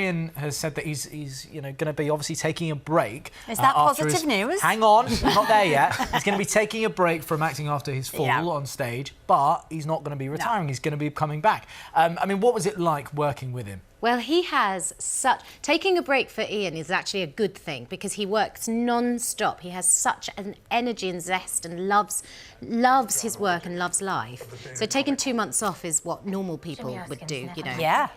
Ian has said that he's going to be obviously taking a break. Is that positive news? Hang on, he's not there yet. He's going to be taking a break from acting after his fall on stage, but he's not going to be retiring. He's going to be coming back. I mean, what was it like working with him? Well, he has such... Taking a break for Ian is actually a good thing because he works non-stop. He has such an energy and zest and loves his work and loves life. So taking 2 months off is what normal people would do, you know. Yeah.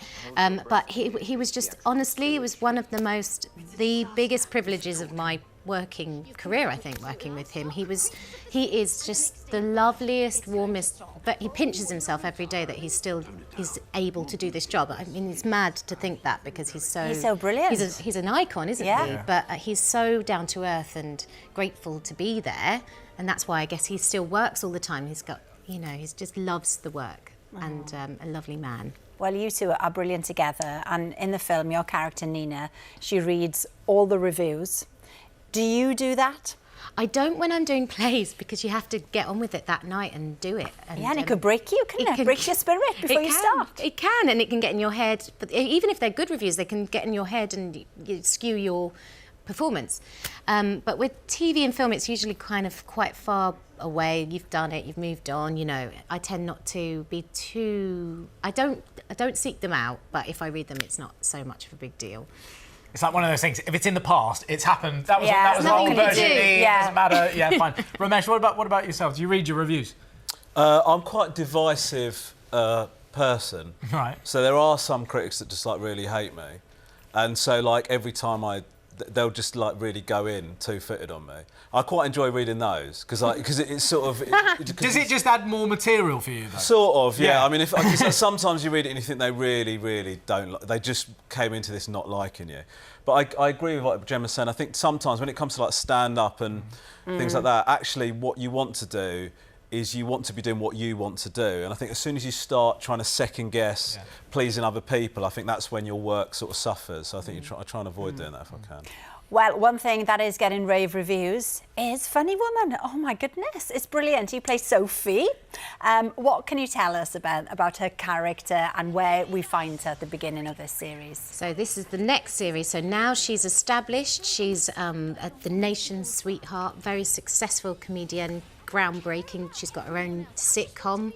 But he was just... Honestly, it was one of the biggest privileges of my working career, I think, working with him. He is just the loveliest, warmest, but he pinches himself every day that he's able to do this job. I mean, it's mad to think that because he's so brilliant. He's an icon, isn't he? But he's so down to earth and grateful to be there, and that's why I guess he still works all the time. He's got, you know, he just loves the work and a lovely man. Well, you two are brilliant together, and in the film, your character Nina, she reads all the reviews. Do you do that? I don't when I'm doing plays because you have to get on with it that night and do it. And it could break you, couldn't it? Break your spirit before you start. It can, and it can get in your head. But even if they're good reviews, they can get in your head and skew your performance. But with TV and film, it's usually kind of quite far away. You've done it, you've moved on. You know, I tend not to be too. I don't seek them out, but if I read them, it's not so much of a big deal. It's like one of those things, if it's in the past, it's happened. That was an old version. It doesn't matter. Yeah, fine. Ramesh, what about yourself? Do you read your reviews? I'm quite a divisive person. Right. So there are some critics that just like really hate me. And so like every time they'll just like really go in two-footed on me. I quite enjoy reading those because it's sort of... Does it just add more material for you though? Sort of, yeah. I mean, sometimes you read it and you think they really, really don't they just came into this not liking you. But I agree with what Gemma's saying. I think sometimes when it comes to like stand-up and things like that, actually what you want to do is you want to be doing what you want to do. And I think as soon as you start trying to second-guess pleasing other people, I think that's when your work sort of suffers. So I think I try and avoid doing that if I can. Well, one thing that is getting rave reviews is Funny Woman. Oh, my goodness, it's brilliant. You play Sophie. What can you tell us about her character and where we find her at the beginning of this series? So this is the next series. So now she's established. She's the nation's sweetheart, very successful comedian, groundbreaking. She's got her own sitcom.